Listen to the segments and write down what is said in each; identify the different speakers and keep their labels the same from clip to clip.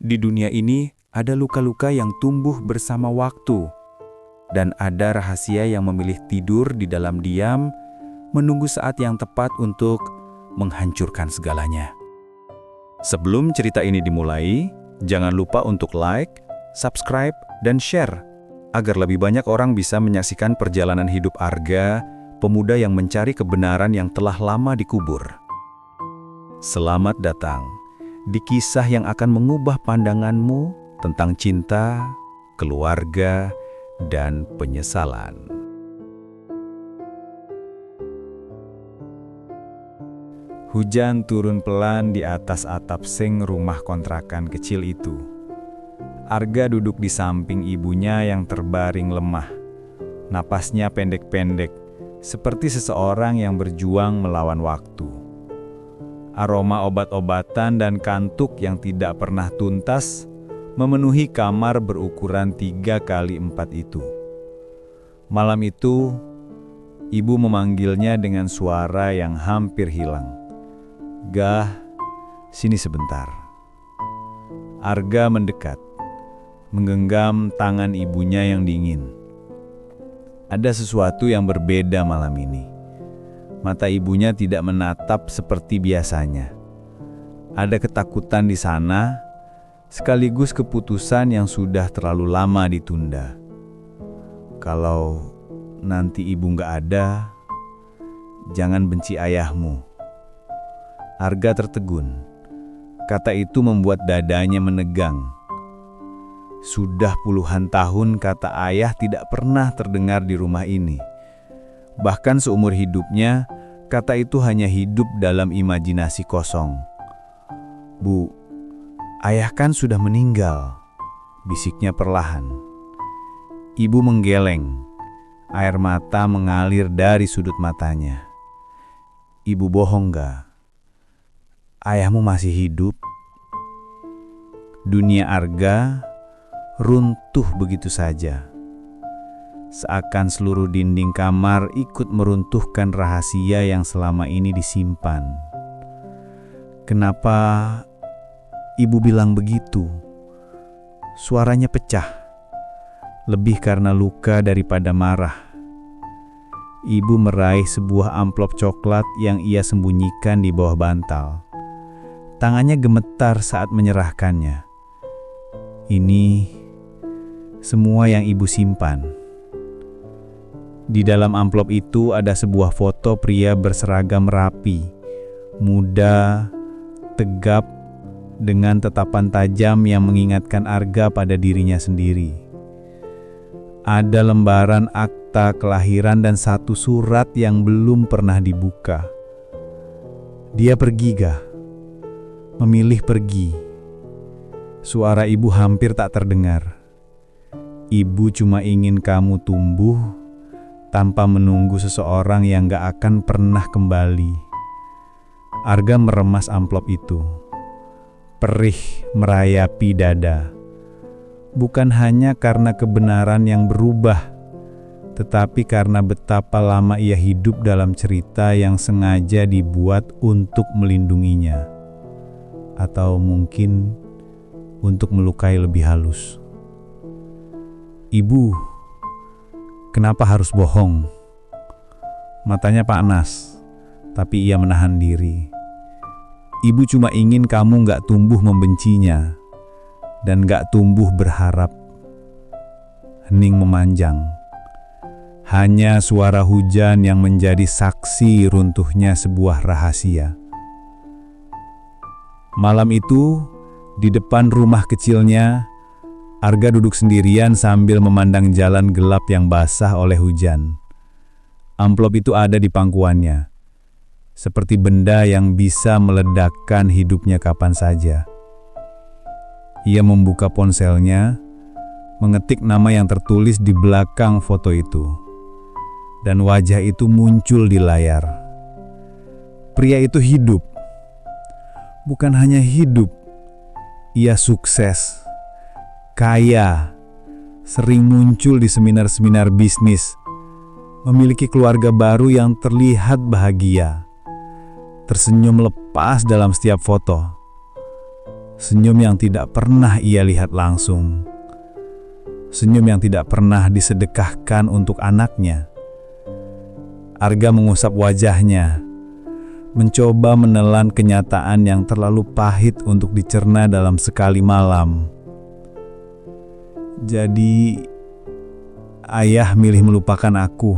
Speaker 1: Di dunia ini ada luka-luka yang tumbuh bersama waktu, dan ada rahasia yang memilih tidur di dalam diam, menunggu saat yang tepat untuk menghancurkan segalanya. Sebelum cerita ini dimulai, jangan lupa untuk like, subscribe, dan share, agar lebih banyak orang bisa menyaksikan perjalanan hidup Arga, pemuda yang mencari kebenaran yang telah lama dikubur. Selamat datang di kisah yang akan mengubah pandanganmu tentang cinta, keluarga, dan penyesalan. Hujan turun pelan di atas atap seng rumah kontrakan kecil itu. Arga duduk di samping ibunya yang terbaring lemah. Napasnya pendek-pendek, seperti seseorang yang berjuang melawan waktu. Aroma obat-obatan dan kantuk yang tidak pernah tuntas memenuhi kamar berukuran 3x4 itu. Malam itu, ibu memanggilnya dengan suara yang hampir hilang. "Gah, sini sebentar." Arga mendekat, menggenggam tangan ibunya yang dingin. Ada sesuatu yang berbeda malam ini. Mata ibunya tidak menatap seperti biasanya. Ada ketakutan di sana, sekaligus keputusan yang sudah terlalu lama ditunda. Kalau nanti ibu nggak ada, jangan benci ayahmu. Arga tertegun. Kata itu membuat dadanya menegang. Sudah puluhan tahun kata ayah tidak pernah terdengar di rumah ini. Bahkan seumur hidupnya, kata itu hanya hidup dalam imajinasi kosong. "Bu, ayah kan sudah meninggal," bisiknya perlahan. Ibu menggeleng, air mata mengalir dari sudut matanya. "Ibu bohong gak? Ayahmu masih hidup?" Dunia Arga runtuh begitu saja. Seakan seluruh dinding kamar ikut meruntuhkan rahasia yang selama ini disimpan. "Kenapa ibu bilang begitu?" Suaranya pecah, lebih karena luka daripada marah. Ibu meraih sebuah amplop coklat yang ia sembunyikan di bawah bantal. Tangannya gemetar saat menyerahkannya. "Ini semua yang ibu simpan." Di dalam amplop itu ada sebuah foto pria berseragam rapi, muda, tegap, dengan tatapan tajam yang mengingatkan Arga pada dirinya sendiri. Ada lembaran akta kelahiran dan satu surat yang belum pernah dibuka. Dia pergi gah? Memilih pergi. Suara ibu hampir tak terdengar. "Ibu cuma ingin kamu tumbuh tanpa menunggu seseorang yang gak akan pernah kembali." Arga meremas amplop itu. Perih merayapi dada. Bukan hanya karena kebenaran yang berubah, tetapi karena betapa lama ia hidup dalam cerita yang sengaja dibuat untuk melindunginya. Atau mungkin untuk melukai lebih halus. "Ibu, kenapa harus bohong?" Matanya panas, tapi ia menahan diri. "Ibu cuma ingin kamu gak tumbuh membencinya, dan gak tumbuh berharap." Hening memanjang. Hanya suara hujan yang menjadi saksi runtuhnya sebuah rahasia. Malam itu, di depan rumah kecilnya, Arga duduk sendirian sambil memandang jalan gelap yang basah oleh hujan. Amplop itu ada di pangkuannya, seperti benda yang bisa meledakkan hidupnya kapan saja. Ia membuka ponselnya, mengetik nama yang tertulis di belakang foto itu, dan wajah itu muncul di layar. Pria itu hidup. Bukan hanya hidup, ia sukses, kaya, sering muncul di seminar-seminar bisnis, memiliki keluarga baru yang terlihat bahagia, tersenyum lepas dalam setiap foto. Senyum yang tidak pernah ia lihat langsung. Senyum yang tidak pernah disedekahkan untuk anaknya. Arga mengusap wajahnya, mencoba menelan kenyataan yang terlalu pahit untuk dicerna dalam sekali malam. Jadi, ayah milih melupakan aku.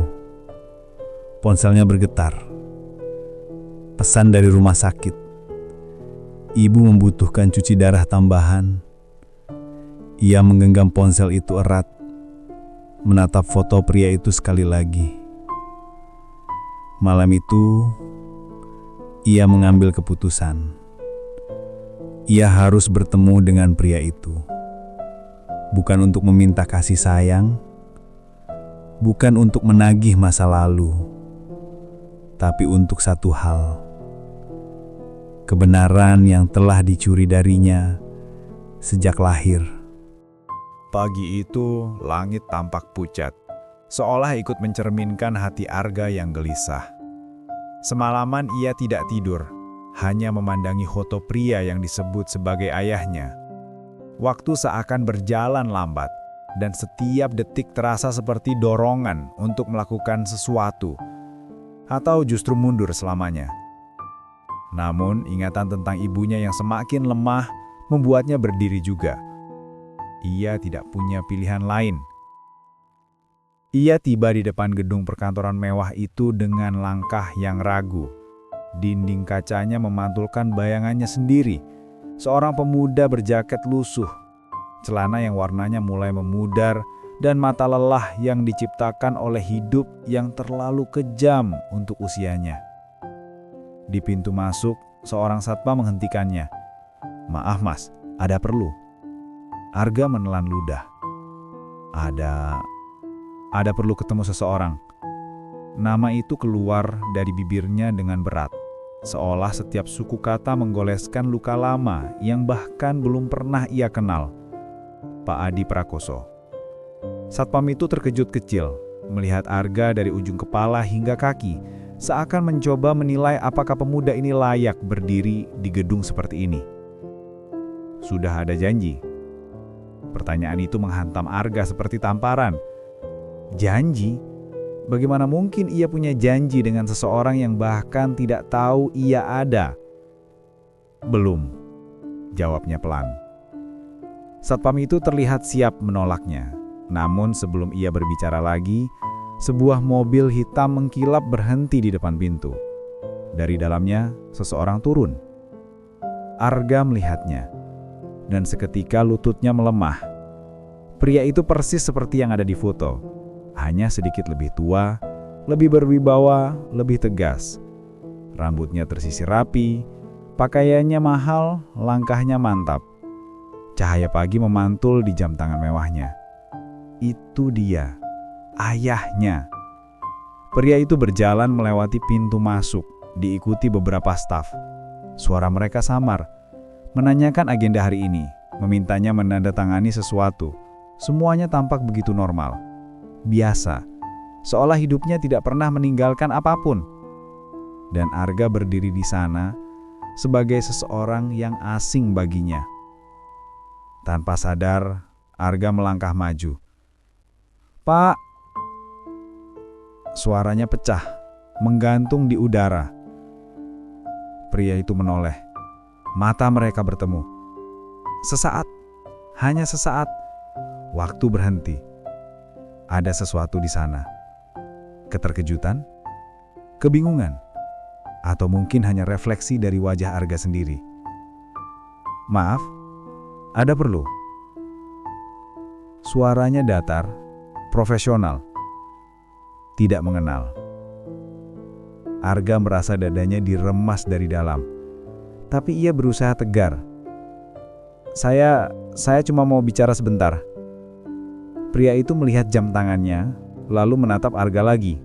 Speaker 1: Ponselnya bergetar. Pesan dari rumah sakit. Ibu membutuhkan cuci darah tambahan. Ia menggenggam ponsel itu erat, menatap foto pria itu sekali lagi. Malam itu, ia mengambil keputusan. Ia harus bertemu dengan pria itu. Bukan untuk meminta kasih sayang, bukan untuk menagih masa lalu, tapi untuk satu hal. Kebenaran yang telah dicuri darinya sejak lahir.
Speaker 2: Pagi itu, langit tampak pucat, seolah ikut mencerminkan hati Arga yang gelisah. Semalaman ia tidak tidur, hanya memandangi foto pria yang disebut sebagai ayahnya. Waktu seakan berjalan lambat, dan setiap detik terasa seperti dorongan untuk melakukan sesuatu, atau justru mundur selamanya. Namun, ingatan tentang ibunya yang semakin lemah membuatnya berdiri juga. Ia tidak punya pilihan lain. Ia tiba di depan gedung perkantoran mewah itu dengan langkah yang ragu. Dinding kacanya memantulkan bayangannya sendiri. Seorang pemuda berjaket lusuh, celana yang warnanya mulai memudar, dan mata lelah yang diciptakan oleh hidup yang terlalu kejam untuk usianya. Di pintu masuk, seorang satpam menghentikannya. "Maaf mas, ada perlu?" Arga menelan ludah. Ada perlu ketemu seseorang." Nama itu keluar dari bibirnya dengan berat, seolah setiap suku kata menggoleskan luka lama yang bahkan belum pernah ia kenal. Pak Adi Prakoso. Satpam itu terkejut kecil, melihat Arga dari ujung kepala hingga kaki, seakan mencoba menilai apakah pemuda ini layak berdiri di gedung seperti ini. "Sudah ada janji?" Pertanyaan itu menghantam Arga seperti tamparan. Janji? Bagaimana mungkin ia punya janji dengan seseorang yang bahkan tidak tahu ia ada? "Belum," jawabnya pelan. Satpam itu terlihat siap menolaknya. Namun sebelum ia berbicara lagi, sebuah mobil hitam mengkilap berhenti di depan pintu. Dari dalamnya, seseorang turun. Arga melihatnya, dan seketika lututnya melemah. Pria itu persis seperti yang ada di foto, hanya sedikit lebih tua, lebih berwibawa, lebih tegas. Rambutnya tersisir rapi, pakaiannya mahal, langkahnya mantap. Cahaya pagi memantul di jam tangan mewahnya. Itu dia, ayahnya. Pria itu berjalan melewati pintu masuk, diikuti beberapa staf. Suara mereka samar, menanyakan agenda hari ini, memintanya menandatangani sesuatu. Semuanya tampak begitu normal, biasa, seolah hidupnya tidak pernah meninggalkan apapun. Dan Arga berdiri di sana sebagai seseorang yang asing baginya. Tanpa sadar, Arga melangkah maju. "Pak!" Suaranya pecah, menggantung di udara. Pria itu menoleh. Mata mereka bertemu. Sesaat, hanya sesaat, waktu berhenti. Ada sesuatu di sana. Keterkejutan, kebingungan, atau mungkin hanya refleksi dari wajah Arga sendiri. "Maaf, ada perlu?" Suaranya datar, profesional, tidak mengenal. Arga merasa dadanya diremas dari dalam, tapi ia berusaha tegar. Saya cuma mau bicara sebentar." Pria itu melihat jam tangannya, lalu menatap Arga lagi.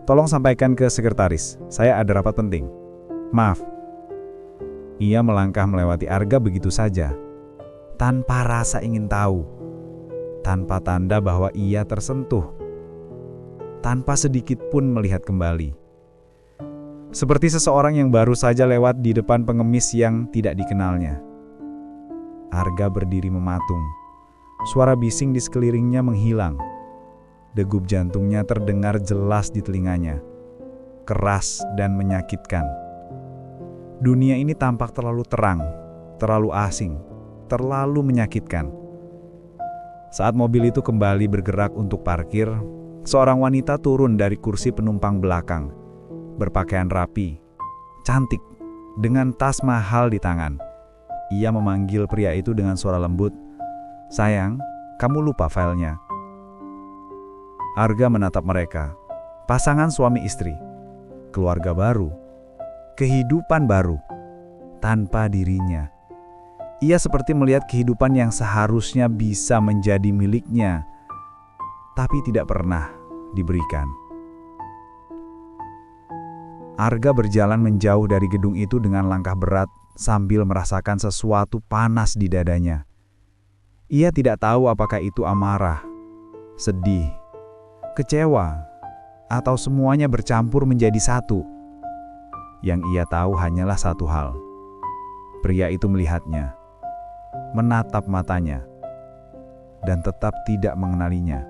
Speaker 2: "Tolong sampaikan ke sekretaris, saya ada rapat penting. Maaf." Ia melangkah melewati Arga begitu saja, tanpa rasa ingin tahu, tanpa tanda bahwa ia tersentuh, tanpa sedikit pun melihat kembali. Seperti seseorang yang baru saja lewat di depan pengemis yang tidak dikenalnya. Arga berdiri mematung. Suara bising di sekelilingnya menghilang. Degup jantungnya terdengar jelas di telinganya. Keras dan menyakitkan. Dunia ini tampak terlalu terang, terlalu asing, terlalu menyakitkan. Saat mobil itu kembali bergerak untuk parkir, seorang wanita turun dari kursi penumpang belakang, berpakaian rapi, cantik, dengan tas mahal di tangan. Ia memanggil pria itu dengan suara lembut, "Sayang, kamu lupa filenya." Arga menatap mereka, pasangan suami istri, keluarga baru, kehidupan baru, tanpa dirinya. Ia seperti melihat kehidupan yang seharusnya bisa menjadi miliknya, tapi tidak pernah diberikan. Arga berjalan menjauh dari gedung itu dengan langkah berat sambil merasakan sesuatu panas di dadanya. Ia tidak tahu apakah itu amarah, sedih, kecewa, atau semuanya bercampur menjadi satu. Yang ia tahu hanyalah satu hal. Pria itu melihatnya, menatap matanya, dan tetap tidak mengenalinya.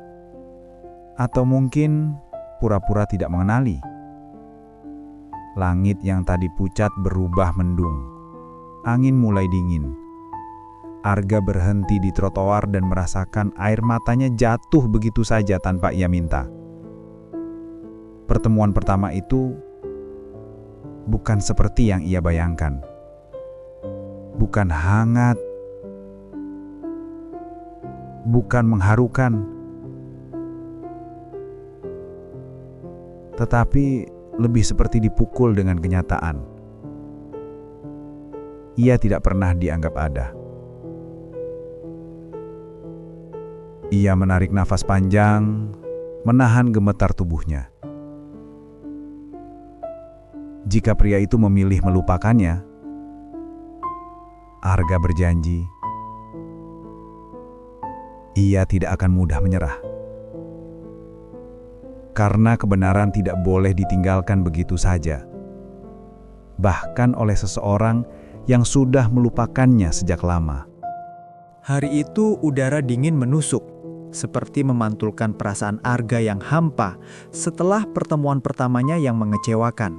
Speaker 2: Atau mungkin pura-pura tidak mengenali. Langit yang tadi pucat berubah mendung. Angin mulai dingin. Arga berhenti di trotoar dan merasakan air matanya jatuh begitu saja tanpa ia minta. Pertemuan pertama itu bukan seperti yang ia bayangkan. Bukan hangat, bukan mengharukan, tetapi lebih seperti dipukul dengan kenyataan. Ia tidak pernah dianggap ada. Ia menarik nafas panjang, menahan gemetar tubuhnya. Jika pria itu memilih melupakannya, Arga berjanji, ia tidak akan mudah menyerah. Karena kebenaran tidak boleh ditinggalkan begitu saja, bahkan oleh seseorang yang sudah melupakannya sejak lama.
Speaker 3: Hari itu udara dingin menusuk, seperti memantulkan perasaan Arga yang hampa setelah pertemuan pertamanya yang mengecewakan.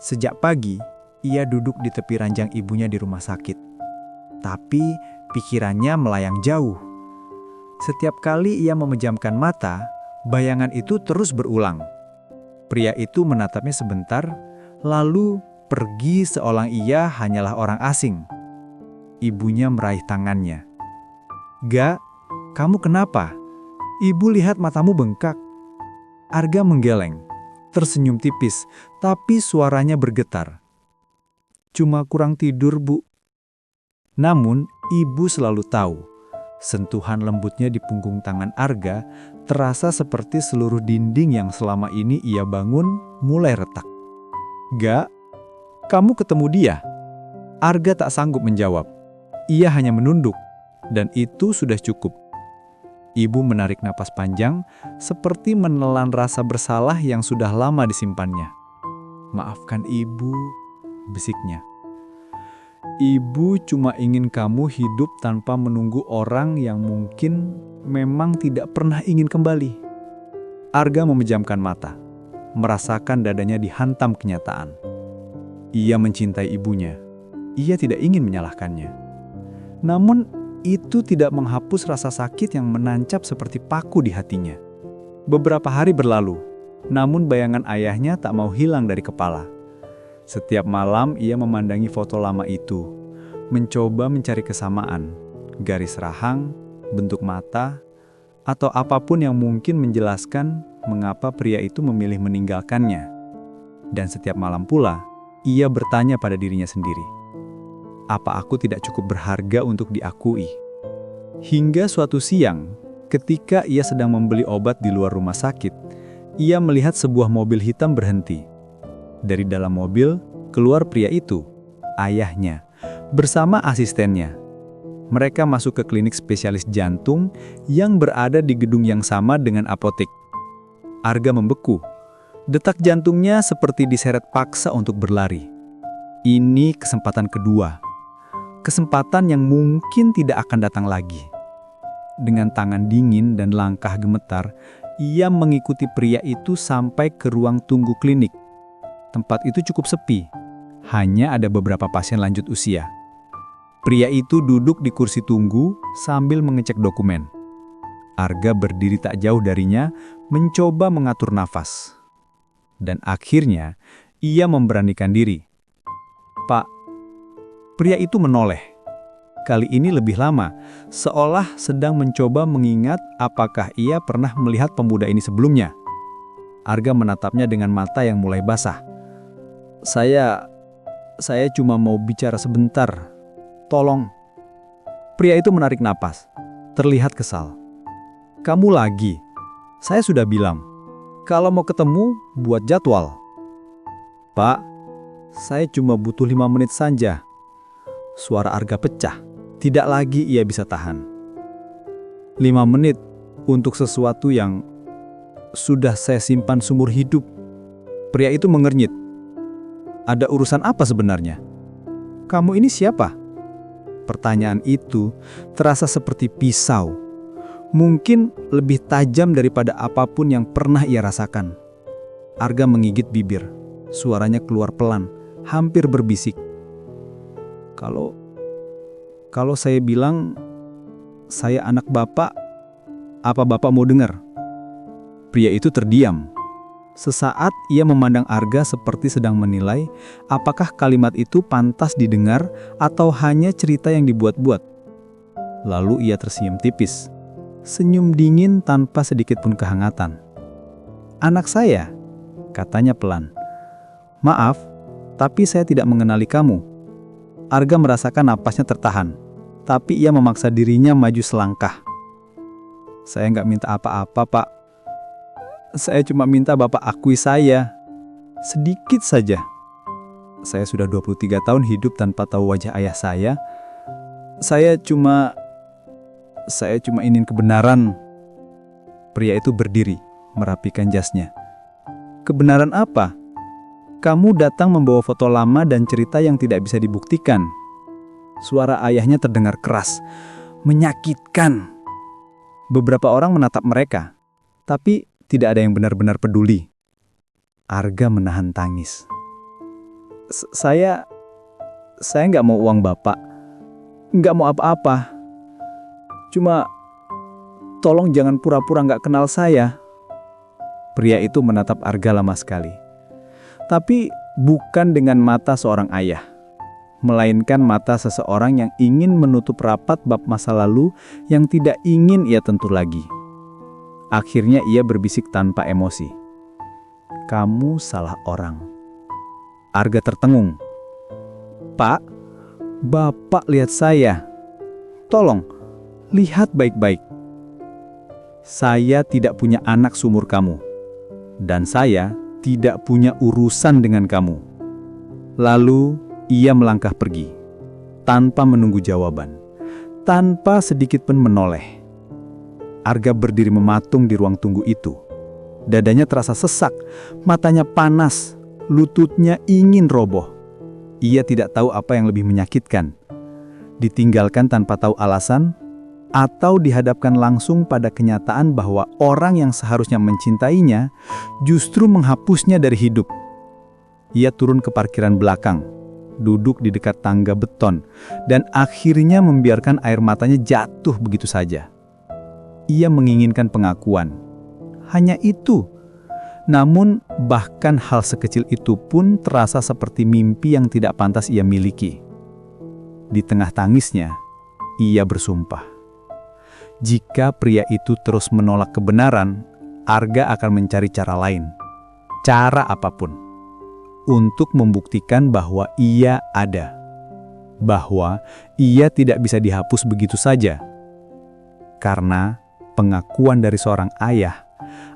Speaker 3: Sejak pagi, ia duduk di tepi ranjang ibunya di rumah sakit. Tapi pikirannya melayang jauh. Setiap kali ia memejamkan mata, bayangan itu terus berulang. Pria itu menatapnya sebentar, lalu pergi seolah ia hanyalah orang asing. Ibunya meraih tangannya. "Ga, kamu kenapa? Ibu lihat matamu bengkak." Arga menggeleng, tersenyum tipis, tapi suaranya bergetar. "Cuma kurang tidur, Bu." Namun, ibu selalu tahu. Sentuhan lembutnya di punggung tangan Arga terasa seperti seluruh dinding yang selama ini ia bangun mulai retak. "Ga, kamu ketemu dia?" Arga tak sanggup menjawab. Ia hanya menunduk, dan itu sudah cukup. Ibu menarik napas panjang, seperti menelan rasa bersalah yang sudah lama disimpannya. "Maafkan ibu," bisiknya. "Ibu cuma ingin kamu hidup tanpa menunggu orang yang mungkin memang tidak pernah ingin kembali." Arga memejamkan mata, merasakan dadanya dihantam kenyataan. Ia mencintai ibunya. Ia tidak ingin menyalahkannya. Namun, itu tidak menghapus rasa sakit yang menancap seperti paku di hatinya. Beberapa hari berlalu, namun bayangan ayahnya tak mau hilang dari kepala. Setiap malam ia memandangi foto lama itu, mencoba mencari kesamaan, garis rahang, bentuk mata, atau apapun yang mungkin menjelaskan mengapa pria itu memilih meninggalkannya. Dan setiap malam pula, ia bertanya pada dirinya sendiri, apa aku tidak cukup berharga untuk diakui? Hingga suatu siang, ketika ia sedang membeli obat di luar rumah sakit, ia melihat sebuah mobil hitam berhenti. Dari dalam mobil, keluar pria itu, ayahnya, bersama asistennya. Mereka masuk ke klinik spesialis jantung yang berada di gedung yang sama dengan apotek. Arga membeku. Detak jantungnya seperti diseret paksa untuk berlari. Ini kesempatan kedua. Kesempatan yang mungkin tidak akan datang lagi. Dengan tangan dingin dan langkah gemetar, ia mengikuti pria itu sampai ke ruang tunggu klinik. Tempat itu cukup sepi, hanya ada beberapa pasien lanjut usia. Pria itu duduk di kursi tunggu sambil mengecek dokumen. Arga berdiri tak jauh darinya, mencoba mengatur nafas. Dan akhirnya, ia memberanikan diri. "Pak." Pria itu menoleh. Kali ini lebih lama, seolah sedang mencoba mengingat apakah ia pernah melihat pemuda ini sebelumnya. Arga menatapnya dengan mata yang mulai basah. Saya cuma mau bicara sebentar. Tolong." Pria itu menarik napas, terlihat kesal. "Kamu lagi? Saya sudah bilang, kalau mau ketemu, buat jadwal." "Pak, saya cuma butuh 5 menit saja." Suara Arga pecah. Tidak lagi ia bisa tahan. 5 menit untuk sesuatu yang sudah saya simpan seumur hidup. Pria itu mengernyit. "Ada urusan apa sebenarnya? Kamu ini siapa?" Pertanyaan itu terasa seperti pisau. Mungkin lebih tajam daripada apapun yang pernah ia rasakan. Arga menggigit bibir. Suaranya keluar pelan, hampir berbisik. Kalau saya bilang saya anak Bapak, apa Bapak mau dengar?" Pria itu terdiam. Sesaat ia memandang Arga seperti sedang menilai apakah kalimat itu pantas didengar atau hanya cerita yang dibuat-buat. Lalu ia tersenyum tipis. Senyum dingin tanpa sedikit pun kehangatan. "Anak saya," katanya pelan. "Maaf, tapi saya tidak mengenali kamu." Arga merasakan napasnya tertahan, tapi ia memaksa dirinya maju selangkah. "Saya nggak minta apa-apa, Pak. Saya cuma minta Bapak akui saya. Sedikit saja. Saya sudah 23 tahun hidup tanpa tahu wajah ayah saya. Saya cuma ingin kebenaran." Pria itu berdiri, merapikan jasnya. "Kebenaran apa? Kamu datang membawa foto lama dan cerita yang tidak bisa dibuktikan." Suara ayahnya terdengar keras, menyakitkan. Beberapa orang menatap mereka, tapi tidak ada yang benar-benar peduli. Arga menahan tangis. Saya nggak mau uang Bapak. Nggak mau apa-apa. Cuma, tolong jangan pura-pura nggak kenal saya." Pria itu menatap Arga lama sekali. Tapi bukan dengan mata seorang ayah, melainkan mata seseorang yang ingin menutup rapat bab masa lalu yang tidak ingin ia tentu lagi. Akhirnya ia berbisik tanpa emosi. "Kamu salah orang." Arga tertengung. "Pak, Bapak lihat saya. Tolong, lihat baik-baik. Saya tidak punya anak seumur kamu. Dan saya tidak punya urusan dengan kamu." Lalu ia melangkah pergi, tanpa menunggu jawaban, tanpa sedikit pun menoleh. Arga berdiri mematung di ruang tunggu itu. Dadanya terasa sesak, matanya panas, lututnya ingin roboh. Ia tidak tahu apa yang lebih menyakitkan. Ditinggalkan tanpa tahu alasan, atau dihadapkan langsung pada kenyataan bahwa orang yang seharusnya mencintainya justru menghapusnya dari hidup. Ia turun ke parkiran belakang, duduk di dekat tangga beton, dan akhirnya membiarkan air matanya jatuh begitu saja. Ia menginginkan pengakuan. Hanya itu. Namun, bahkan hal sekecil itu pun terasa seperti mimpi yang tidak pantas ia miliki. Di tengah tangisnya, ia bersumpah. Jika pria itu terus menolak kebenaran, Arga akan mencari cara lain. Cara apapun. Untuk membuktikan bahwa ia ada. Bahwa ia tidak bisa dihapus begitu saja. Karena pengakuan dari seorang ayah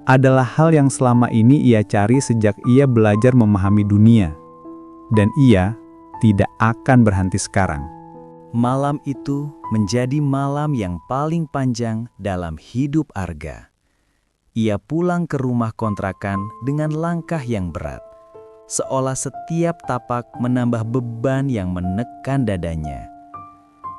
Speaker 3: adalah hal yang selama ini ia cari sejak ia belajar memahami dunia. Dan ia tidak akan berhenti sekarang.
Speaker 4: Malam itu menjadi malam yang paling panjang dalam hidup Arga. Ia pulang ke rumah kontrakan dengan langkah yang berat, seolah setiap tapak menambah beban yang menekan dadanya.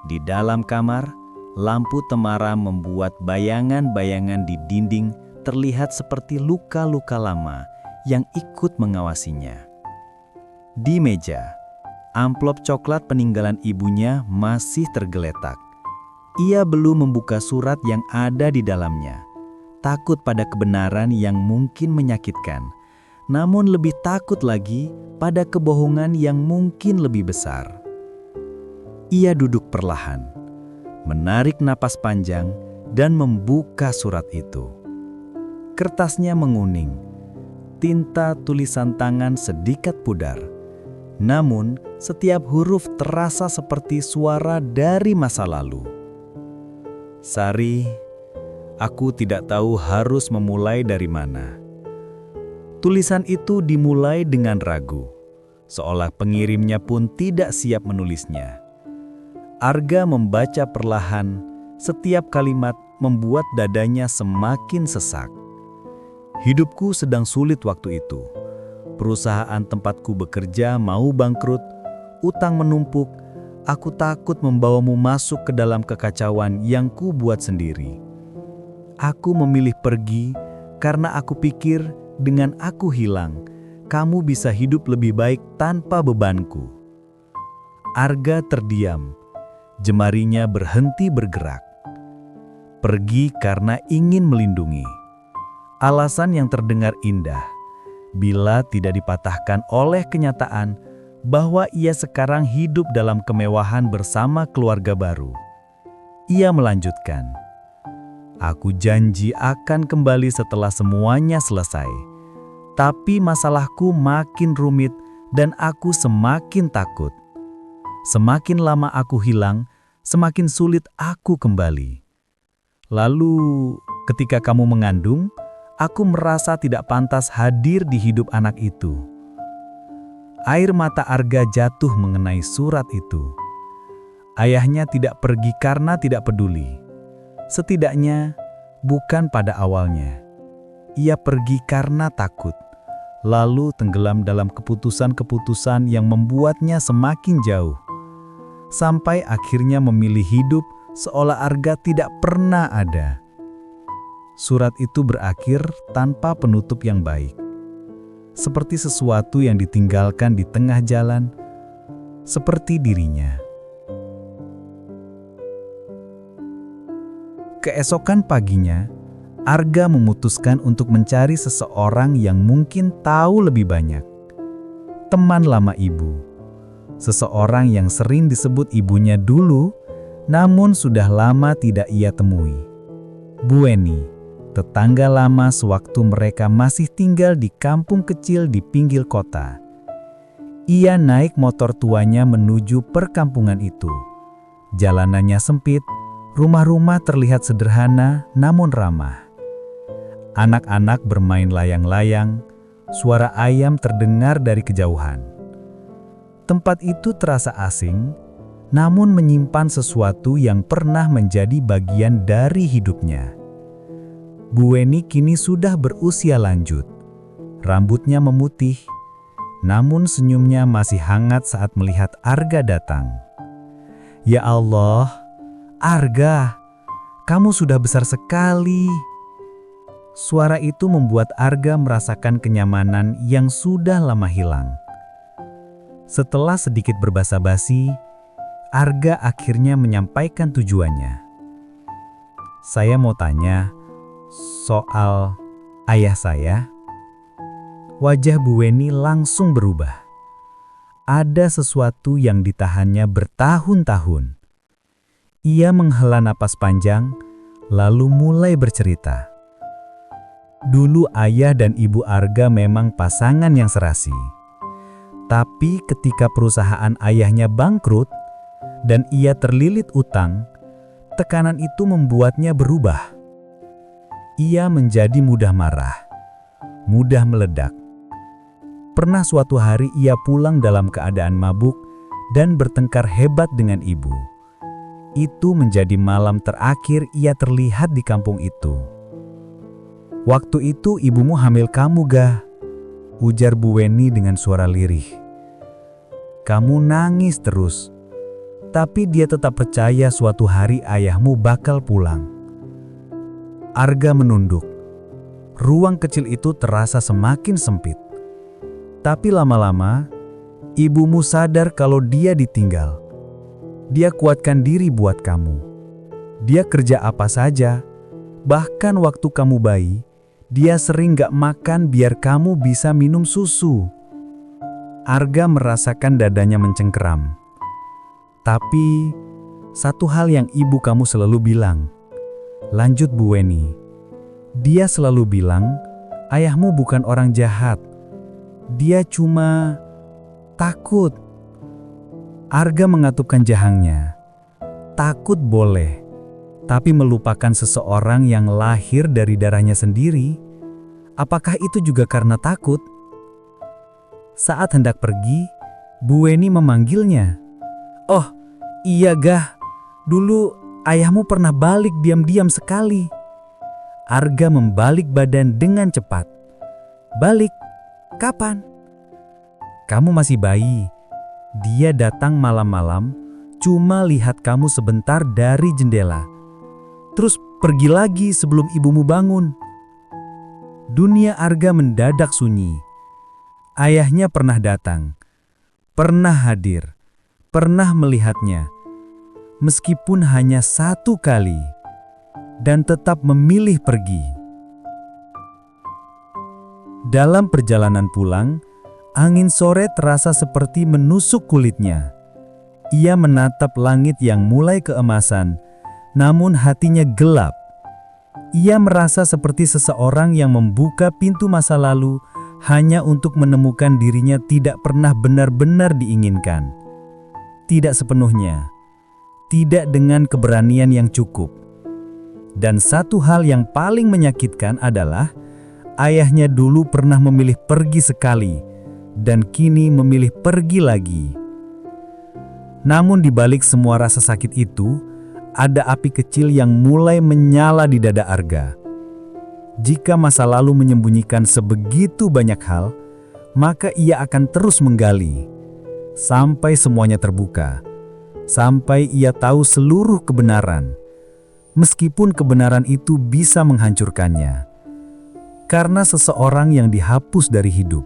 Speaker 4: Di dalam kamar, lampu temara membuat bayangan-bayangan di dinding terlihat seperti luka-luka lama yang ikut mengawasinya. Di meja, amplop coklat peninggalan ibunya masih tergeletak. Ia belum membuka surat yang ada di dalamnya. Takut pada kebenaran yang mungkin menyakitkan, namun lebih takut lagi pada kebohongan yang mungkin lebih besar. Ia duduk perlahan, menarik napas panjang, dan membuka surat itu. Kertasnya menguning, tinta tulisan tangan sedikit pudar. Namun, setiap huruf terasa seperti suara dari masa lalu. Sari, aku tidak tahu harus memulai dari mana. Tulisan itu dimulai dengan ragu, seolah pengirimnya pun tidak siap menulisnya. Arga membaca perlahan, setiap kalimat membuat dadanya semakin sesak. Hidupku sedang sulit waktu itu. Perusahaan tempatku bekerja mau bangkrut, utang menumpuk, aku takut membawamu masuk ke dalam kekacauan yang ku buat sendiri. Aku memilih pergi karena aku pikir dengan aku hilang, kamu bisa hidup lebih baik tanpa bebanku. Arga terdiam, jemarinya berhenti bergerak. Pergi karena ingin melindungi. Alasan yang terdengar indah, bila tidak dipatahkan oleh kenyataan bahwa ia sekarang hidup dalam kemewahan bersama keluarga baru. Ia melanjutkan, aku janji akan kembali setelah semuanya selesai. Tapi masalahku makin rumit dan aku semakin takut. Semakin lama aku hilang, semakin sulit aku kembali. Lalu, ketika kamu mengandung, aku merasa tidak pantas hadir di hidup anak itu. Air mata Arga jatuh mengenai surat itu. Ayahnya tidak pergi karena tidak peduli. Setidaknya, bukan pada awalnya. Ia pergi karena takut, lalu tenggelam dalam keputusan-keputusan yang membuatnya semakin jauh. Sampai akhirnya memilih hidup seolah Arga tidak pernah ada. Surat itu berakhir tanpa penutup yang baik. Seperti sesuatu yang ditinggalkan di tengah jalan, seperti dirinya. Keesokan paginya, Arga memutuskan untuk mencari seseorang yang mungkin tahu lebih banyak. Teman lama ibu. Seseorang yang sering disebut ibunya dulu, namun sudah lama tidak ia temui. Bu Eni, tetangga lama sewaktu mereka masih tinggal di kampung kecil di pinggir kota. Ia naik motor tuanya menuju perkampungan itu. Jalanannya sempit, rumah-rumah terlihat sederhana namun ramah. Anak-anak bermain layang-layang, suara ayam terdengar dari kejauhan. Tempat itu terasa asing, namun menyimpan sesuatu yang pernah menjadi bagian dari hidupnya. Bu Eni kini sudah berusia lanjut. Rambutnya memutih, namun senyumnya masih hangat saat melihat Arga datang. Ya Allah, Arga, kamu sudah besar sekali. Suara itu membuat Arga merasakan kenyamanan yang sudah lama hilang. Setelah sedikit berbasa-basi, Arga akhirnya menyampaikan tujuannya. Saya mau tanya soal ayah saya. Wajah Bu Eni langsung berubah. Ada sesuatu yang ditahannya bertahun-tahun. Ia menghela napas panjang, lalu mulai bercerita. Dulu ayah dan ibu Arga memang pasangan yang serasi. Tapi ketika perusahaan ayahnya bangkrut dan ia terlilit utang, tekanan itu membuatnya berubah. Ia menjadi mudah marah, mudah meledak. Pernah suatu hari ia pulang dalam keadaan mabuk dan bertengkar hebat dengan ibu. Itu menjadi malam terakhir ia terlihat di kampung itu. Waktu itu ibumu hamil kamu, Gah, ujar Bu Eni dengan suara lirih. Kamu nangis terus,
Speaker 1: Tapi dia tetap percaya suatu hari ayahmu bakal pulang. Arga menunduk. Ruang kecil itu terasa semakin sempit. Tapi lama-lama, ibumu sadar kalau dia ditinggal. Dia kuatkan diri buat kamu. Dia kerja apa saja, bahkan waktu kamu bayi, dia sering gak makan biar kamu bisa minum susu. Arga merasakan dadanya mencengkeram. Tapi, satu hal yang ibu kamu selalu bilang, lanjut Bu Weni. Dia selalu bilang, ayahmu bukan orang jahat. Dia cuma takut. Arga mengatupkan jahangnya. Takut boleh, tapi melupakan seseorang yang lahir dari darahnya sendiri, apakah itu juga karena takut? Saat hendak pergi, Bu Weni memanggilnya. Oh, iya Gah, dulu ayahmu pernah balik diam-diam sekali. Arga membalik badan dengan cepat. Balik? Kapan? Kamu masih bayi. Dia datang malam-malam, cuma lihat kamu sebentar dari jendela. Terus pergi lagi sebelum ibumu bangun. Dunia Arga mendadak sunyi. Ayahnya pernah datang, pernah hadir, pernah melihatnya, meskipun hanya satu kali, dan tetap memilih pergi. Dalam perjalanan pulang, angin sore terasa seperti menusuk kulitnya. Ia menatap langit yang mulai keemasan, namun hatinya gelap. Ia merasa seperti seseorang yang membuka pintu masa lalu hanya untuk menemukan dirinya tidak pernah benar-benar diinginkan. Tidak sepenuhnya, tidak dengan keberanian yang cukup. Dan satu hal yang paling menyakitkan adalah ayahnya dulu pernah memilih pergi sekali, dan kini memilih pergi lagi. Namun di balik semua rasa sakit itu, ada api kecil yang mulai menyala di dada Arga. Jika masa lalu menyembunyikan sebegitu banyak hal, maka ia akan terus menggali, sampai semuanya terbuka, sampai ia tahu seluruh kebenaran, meskipun kebenaran itu bisa menghancurkannya. Karena seseorang yang dihapus dari hidup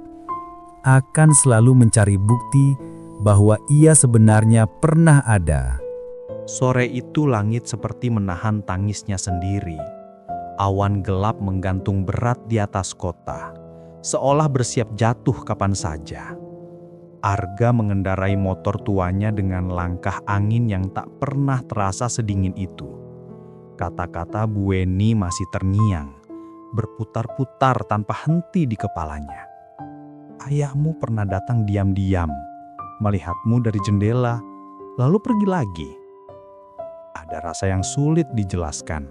Speaker 1: akan selalu mencari bukti bahwa ia sebenarnya pernah ada.
Speaker 5: Sore itu langit seperti menahan tangisnya sendiri. Awan gelap menggantung berat di atas kota, seolah bersiap jatuh kapan saja. Arga mengendarai motor tuanya dengan langkah angin yang tak pernah terasa sedingin itu. Kata-kata Bu Weni masih terngiang, berputar-putar tanpa henti di kepalanya. Ayahmu pernah datang diam-diam, melihatmu dari jendela, lalu pergi lagi. Ada rasa yang sulit dijelaskan,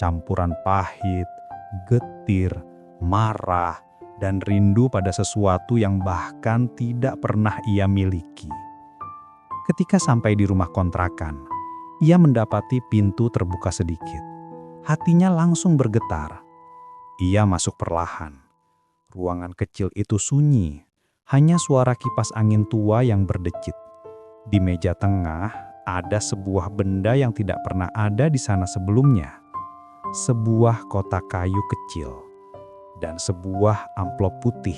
Speaker 5: campuran pahit, getir, marah, dan rindu pada sesuatu yang bahkan tidak pernah ia miliki. Ketika sampai di rumah kontrakan, ia mendapati pintu terbuka sedikit. Hatinya langsung bergetar. Ia masuk perlahan. Ruangan kecil itu sunyi, hanya suara kipas angin tua yang berdecit. Di meja tengah ada sebuah benda yang tidak pernah ada di sana sebelumnya. Sebuah kotak kayu kecil dan sebuah amplop putih.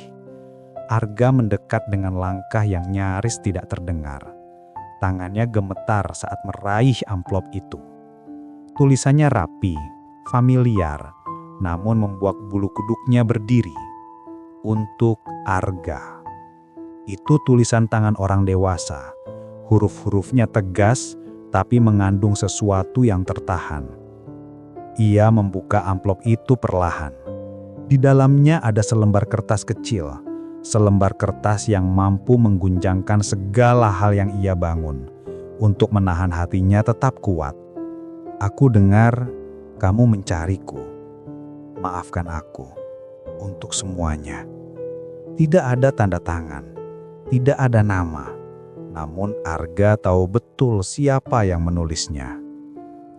Speaker 5: Arga mendekat dengan langkah yang nyaris tidak terdengar. Tangannya gemetar saat meraih amplop itu. Tulisannya rapi, familiar, namun membuat bulu kuduknya berdiri. Untuk Arga. Itu tulisan tangan orang dewasa. Huruf-hurufnya tegas, tapi mengandung sesuatu yang tertahan. Ia membuka amplop itu perlahan. Di dalamnya ada selembar kertas kecil. Selembar kertas yang mampu mengguncangkan segala hal yang ia bangun. Untuk menahan hatinya tetap kuat. Aku dengar kamu mencariku. Maafkan aku untuk semuanya. Tidak ada tanda tangan, tidak ada nama. Namun Arga tahu betul siapa yang menulisnya.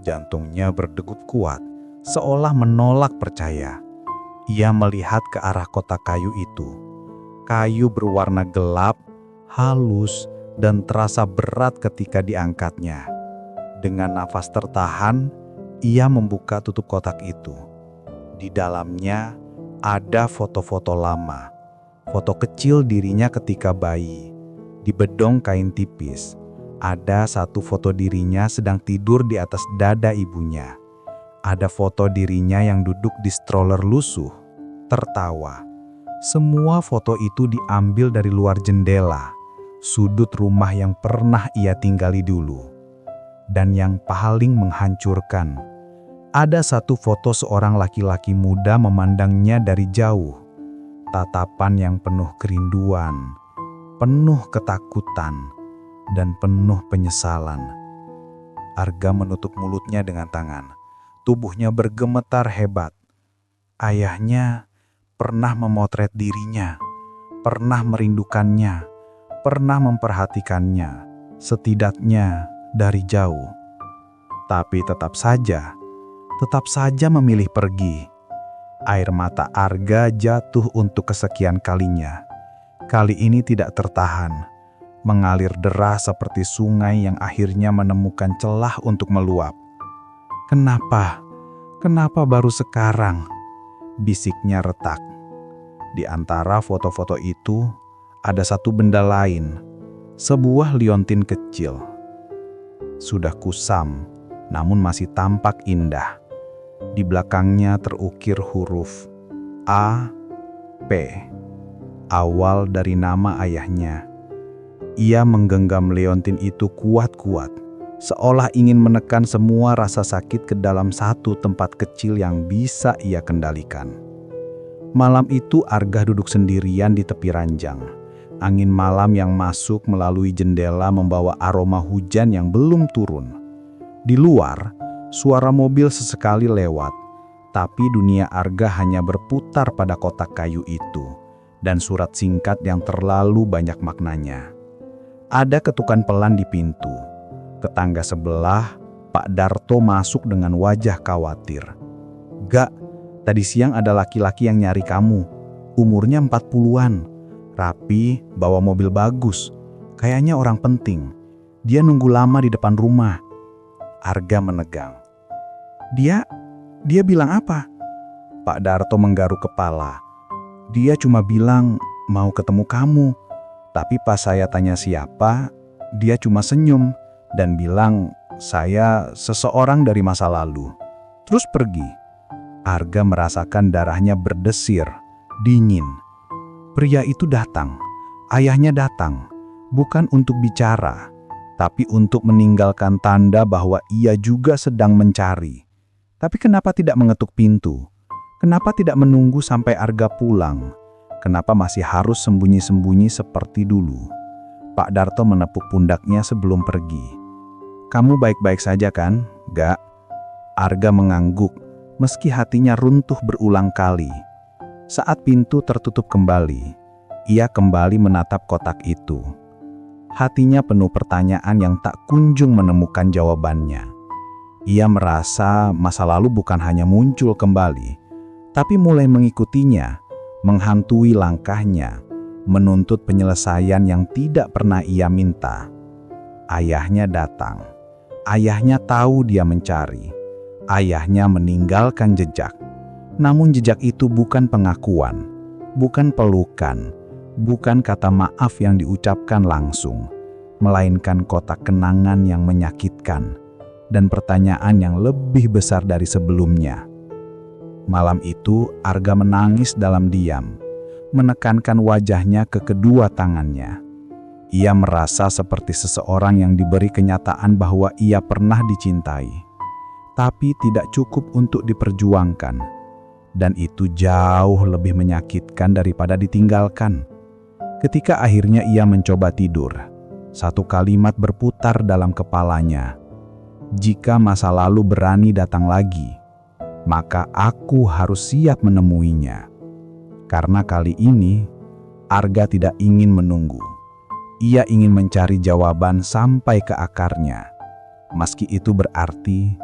Speaker 5: Jantungnya berdegup kuat, seolah menolak percaya. Ia melihat ke arah kotak kayu itu. Kayu berwarna gelap, halus,
Speaker 2: dan terasa berat ketika diangkatnya. Dengan nafas tertahan, ia membuka tutup kotak itu. Di dalamnya ada foto-foto lama. Foto kecil dirinya ketika bayi, di bedong kain tipis. Ada satu foto dirinya sedang tidur di atas dada ibunya. Ada foto dirinya yang duduk di stroller lusuh, tertawa. Semua foto itu diambil dari luar jendela, sudut rumah yang pernah ia tinggali dulu. Dan yang paling menghancurkan, ada satu foto seorang laki-laki muda memandangnya dari jauh. Tatapan yang penuh kerinduan, penuh ketakutan, dan penuh penyesalan. Arga menutup mulutnya dengan tangan. Tubuhnya bergemetar hebat. Ayahnya pernah memotret dirinya, pernah merindukannya, pernah memperhatikannya, setidaknya dari jauh. Tapi tetap saja memilih pergi. Air mata Arga jatuh untuk kesekian kalinya. Kali ini tidak tertahan, mengalir deras seperti sungai yang akhirnya menemukan celah untuk meluap. Kenapa? Kenapa baru sekarang? Bisiknya retak. Di antara foto-foto itu, ada satu benda lain, sebuah liontin kecil. Sudah kusam, namun masih tampak indah. Di belakangnya terukir huruf A, P, awal dari nama ayahnya. Ia menggenggam liontin itu kuat-kuat, seolah ingin menekan semua rasa sakit ke dalam satu tempat kecil yang bisa ia kendalikan. Malam itu Arga duduk sendirian di tepi ranjang. Angin malam yang masuk melalui jendela membawa aroma hujan yang belum turun. Di luar, suara mobil sesekali lewat, tapi dunia Arga hanya berputar pada kotak kayu itu dan surat singkat yang terlalu banyak maknanya. Ada ketukan pelan di pintu. Tetangga sebelah, Pak Darto masuk dengan wajah khawatir. "Gak, tadi siang ada laki-laki yang nyari kamu. Umurnya 40-an. Rapi, bawa mobil bagus. Kayaknya orang penting. Dia nunggu lama di depan rumah." Arga menegang. Dia bilang apa? Pak Darto menggaruk kepala. Dia cuma bilang mau ketemu kamu. Tapi pas saya tanya siapa, dia cuma senyum dan bilang saya seseorang dari masa lalu. Terus pergi. Arga merasakan darahnya berdesir, dingin. Pria itu datang, ayahnya datang, bukan untuk bicara, tapi untuk meninggalkan tanda bahwa ia juga sedang mencari. Tapi kenapa tidak mengetuk pintu? Kenapa tidak menunggu sampai Arga pulang? Kenapa masih harus sembunyi-sembunyi seperti dulu? Pak Darto menepuk pundaknya sebelum pergi. "Kamu baik-baik saja kan, Gak?" Arga mengangguk, meski hatinya runtuh berulang kali. Saat pintu tertutup kembali, ia kembali menatap kotak itu. Hatinya penuh pertanyaan yang tak kunjung menemukan jawabannya. Ia merasa masa lalu bukan hanya muncul kembali, tapi mulai mengikutinya, menghantui langkahnya, menuntut penyelesaian yang tidak pernah ia minta. Ayahnya datang. Ayahnya tahu dia mencari. Ayahnya meninggalkan jejak. Namun jejak itu bukan pengakuan, bukan pelukan, bukan kata maaf yang diucapkan langsung, melainkan kotak kenangan yang menyakitkan dan pertanyaan yang lebih besar dari sebelumnya. Malam itu Arga menangis dalam diam, menekankan wajahnya ke kedua tangannya. Ia merasa seperti seseorang yang diberi kenyataan bahwa ia pernah dicintai, tapi tidak cukup untuk diperjuangkan. Dan itu jauh lebih menyakitkan daripada ditinggalkan. Ketika akhirnya ia mencoba tidur, satu kalimat berputar dalam kepalanya. Jika masa lalu berani datang lagi, maka aku harus siap menemuinya. Karena kali ini, Arga tidak ingin menunggu. Ia ingin mencari jawaban sampai ke akarnya. Meski itu berarti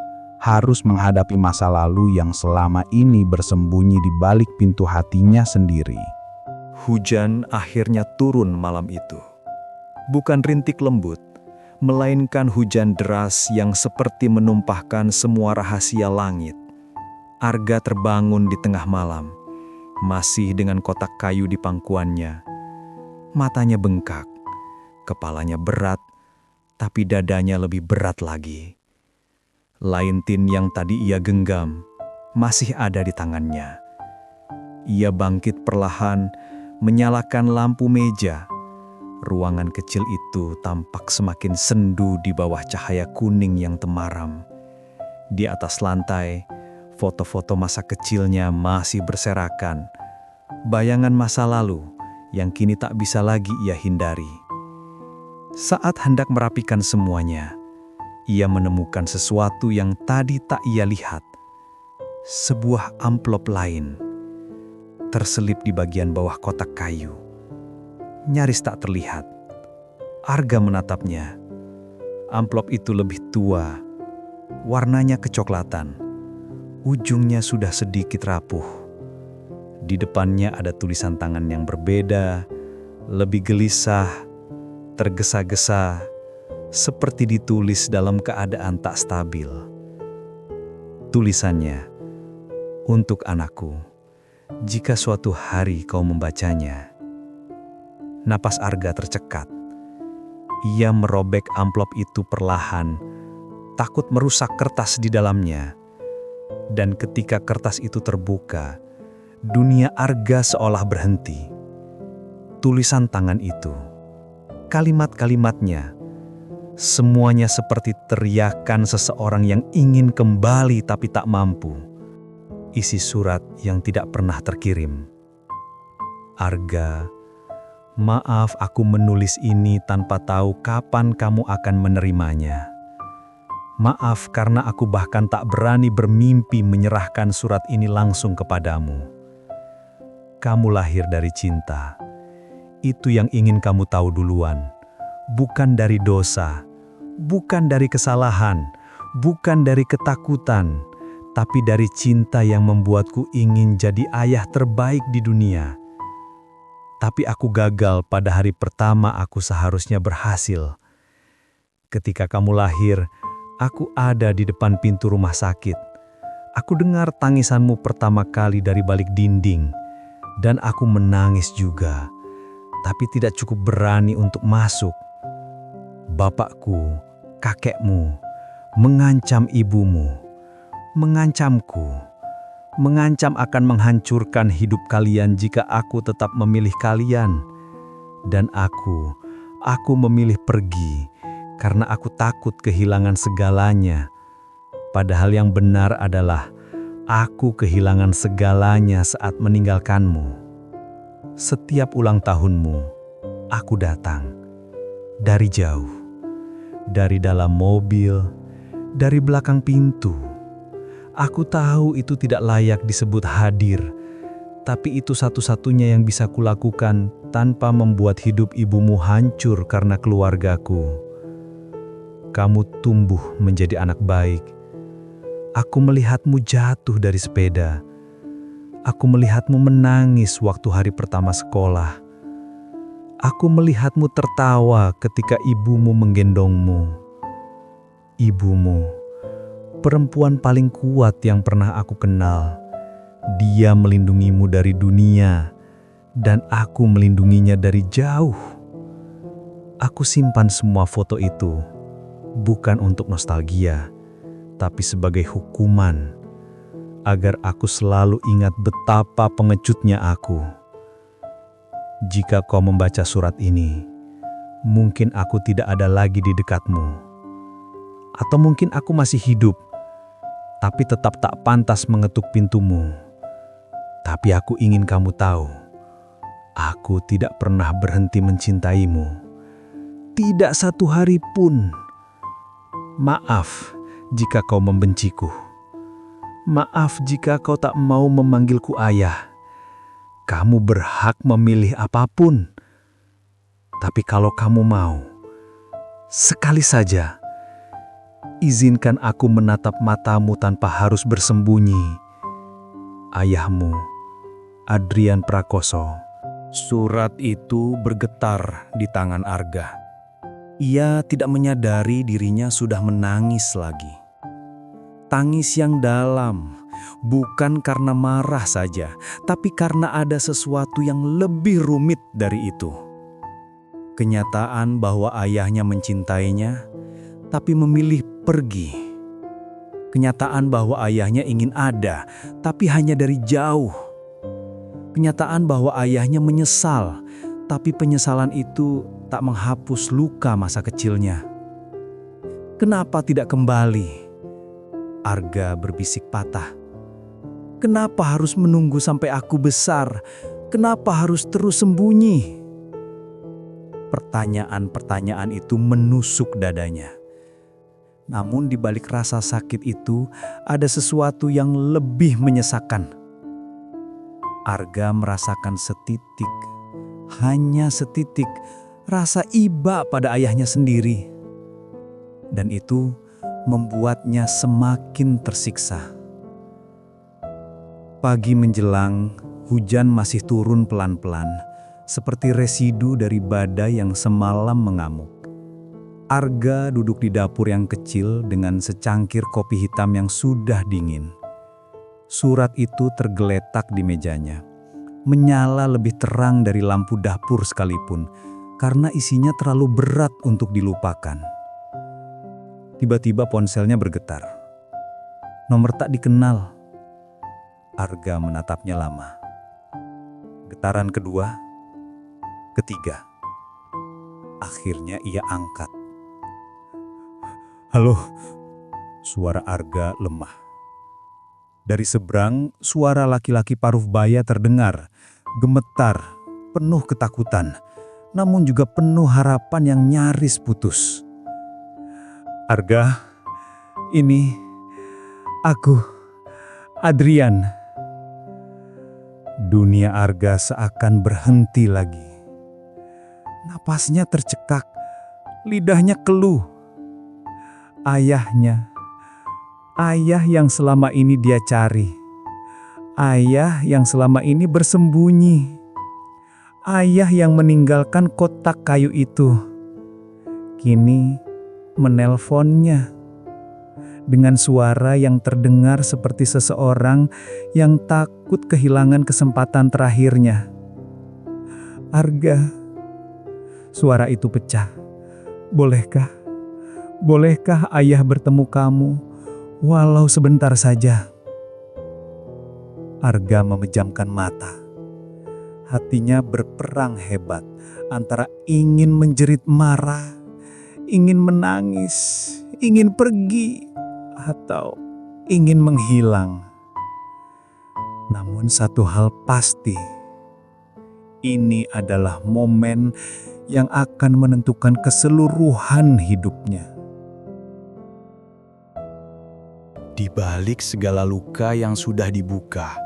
Speaker 2: harus menghadapi masa lalu yang selama ini bersembunyi di balik pintu hatinya sendiri.
Speaker 3: Hujan akhirnya turun malam itu.
Speaker 2: Bukan rintik lembut, melainkan hujan deras yang seperti menumpahkan semua rahasia langit. Arga terbangun di tengah malam, masih dengan kotak kayu di pangkuannya. Matanya bengkak, kepalanya berat, tapi dadanya lebih berat lagi. Laintin yang tadi ia genggam masih ada di tangannya. Ia bangkit perlahan, menyalakan lampu meja. Ruangan kecil itu tampak semakin sendu di bawah cahaya kuning yang temaram. Di atas lantai, foto-foto masa kecilnya masih berserakan. Bayangan masa lalu yang kini tak bisa lagi ia hindari. Saat hendak merapikan semuanya, ia menemukan sesuatu yang tadi tak ia lihat. Sebuah amplop lain, terselip di bagian bawah kotak kayu. Nyaris tak terlihat. Arga menatapnya. Amplop itu lebih tua, warnanya kecoklatan. Ujungnya sudah sedikit rapuh. Di depannya ada tulisan tangan yang berbeda, lebih gelisah, tergesa-gesa, seperti ditulis dalam keadaan tak stabil. Tulisannya, "Untuk anakku, jika suatu hari kau membacanya." Napas Arga tercekat. Ia merobek amplop itu perlahan, takut merusak kertas di dalamnya. Dan ketika kertas itu terbuka, dunia Arga seolah berhenti. Tulisan tangan itu, kalimat-kalimatnya, semuanya seperti teriakan seseorang yang ingin kembali tapi tak mampu. Isi surat yang tidak pernah terkirim. "Arga, maaf aku menulis ini tanpa tahu kapan kamu akan menerimanya. Maaf karena aku bahkan tak berani bermimpi menyerahkan surat ini langsung kepadamu. Kamu lahir dari cinta. Itu yang ingin kamu tahu duluan. Bukan dari dosa, bukan dari kesalahan, bukan dari ketakutan, tapi dari cinta yang membuatku ingin jadi ayah terbaik di dunia. Tapi aku gagal pada hari pertama aku seharusnya berhasil. Ketika kamu lahir, aku ada di depan pintu rumah sakit. Aku dengar tangisanmu pertama kali dari balik dinding, dan aku menangis juga, tapi tidak cukup berani untuk masuk. Bapakku, kakekmu, mengancam ibumu, mengancamku. Mengancam akan menghancurkan hidup kalian jika aku tetap memilih kalian. Dan aku memilih pergi karena aku takut kehilangan segalanya. Padahal yang benar adalah aku kehilangan segalanya saat meninggalkanmu. Setiap ulang tahunmu, aku datang. Dari jauh, dari dalam mobil, dari belakang pintu. Aku tahu itu tidak layak disebut hadir, tapi itu satu-satunya yang bisa kulakukan tanpa membuat hidup ibumu hancur karena keluargaku. Kamu tumbuh menjadi anak baik. Aku melihatmu jatuh dari sepeda. Aku melihatmu menangis waktu hari pertama sekolah. Aku melihatmu tertawa ketika ibumu menggendongmu. Ibumu, perempuan paling kuat yang pernah aku kenal. Dia melindungimu dari dunia, dan aku melindunginya dari jauh. Aku simpan semua foto itu, bukan untuk nostalgia, tapi sebagai hukuman, agar aku selalu ingat betapa pengecutnya aku. Jika kau membaca surat ini, mungkin aku tidak ada lagi di dekatmu. Atau mungkin aku masih hidup, tapi tetap tak pantas mengetuk pintumu. Tapi aku ingin kamu tahu, aku tidak pernah berhenti mencintaimu. Tidak satu hari pun. Maaf jika kau membenciku. Maaf jika kau tak mau memanggilku ayah. Kamu berhak memilih apapun. Tapi kalau kamu mau, sekali saja, izinkan aku menatap matamu tanpa harus bersembunyi. Ayahmu, Adrian Prakoso.
Speaker 5: Surat itu bergetar di tangan Arga. Ia tidak menyadari dirinya sudah menangis lagi. Tangis yang dalam, bukan karena marah saja, tapi karena ada sesuatu yang lebih rumit dari itu. Kenyataan bahwa ayahnya mencintainya, tapi memilih pergi. Kenyataan bahwa ayahnya ingin ada, tapi hanya dari jauh. Kenyataan bahwa ayahnya menyesal, tapi penyesalan itu tak menghapus luka masa kecilnya. Kenapa tidak kembali? Arga berbisik patah. Kenapa harus menunggu sampai aku besar? Kenapa harus terus sembunyi? Pertanyaan-pertanyaan itu menusuk dadanya. Namun di balik rasa sakit itu ada sesuatu yang lebih menyesakan. Arga merasakan setitik, hanya setitik, rasa iba pada ayahnya sendiri. Dan itu membuatnya semakin tersiksa. Pagi menjelang, hujan masih turun pelan-pelan, seperti residu dari badai yang semalam mengamuk. Arga duduk di dapur yang kecil dengan secangkir kopi hitam yang sudah dingin. Surat itu tergeletak di mejanya, menyala lebih terang dari lampu dapur sekalipun, karena isinya terlalu berat untuk dilupakan. Tiba-tiba ponselnya bergetar. Nomor tak dikenal. Arga menatapnya lama. Getaran kedua, ketiga. Akhirnya ia angkat. "Halo," suara Arga lemah. Dari seberang, suara laki-laki paruh baya terdengar, gemetar, penuh ketakutan, namun juga penuh harapan yang nyaris putus. "Arga, ini aku, Adrian." Dunia Arga seakan berhenti lagi. Napasnya tercekak, lidahnya keluh. Ayahnya, ayah yang selama ini dia cari. Ayah yang selama ini bersembunyi. Ayah yang meninggalkan kotak kayu itu. Kini menelponnya dengan suara yang terdengar seperti seseorang yang takut kehilangan kesempatan terakhirnya. "Arga," suara itu pecah. Bolehkah ayah bertemu kamu, walau sebentar saja?" Arga memejamkan mata. Hatinya berperang hebat antara ingin menjerit marah, ingin menangis, ingin pergi, atau ingin menghilang. Namun satu hal pasti, ini adalah momen yang akan menentukan keseluruhan hidupnya. Di balik segala luka yang sudah dibuka,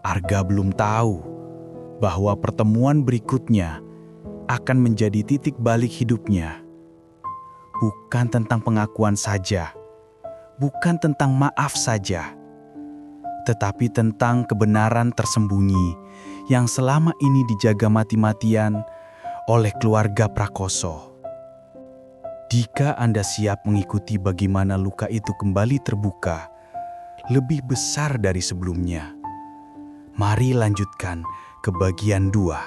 Speaker 5: Arga belum tahu bahwa pertemuan berikutnya akan menjadi titik balik hidupnya. Bukan tentang pengakuan saja, bukan tentang maaf saja, tetapi tentang kebenaran tersembunyi yang selama ini dijaga mati-matian oleh keluarga Prakoso. Jika Anda siap mengikuti bagaimana luka itu kembali terbuka, lebih besar dari sebelumnya, mari lanjutkan ke bagian 2.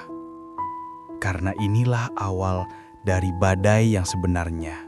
Speaker 5: Karena inilah awal dari badai yang sebenarnya.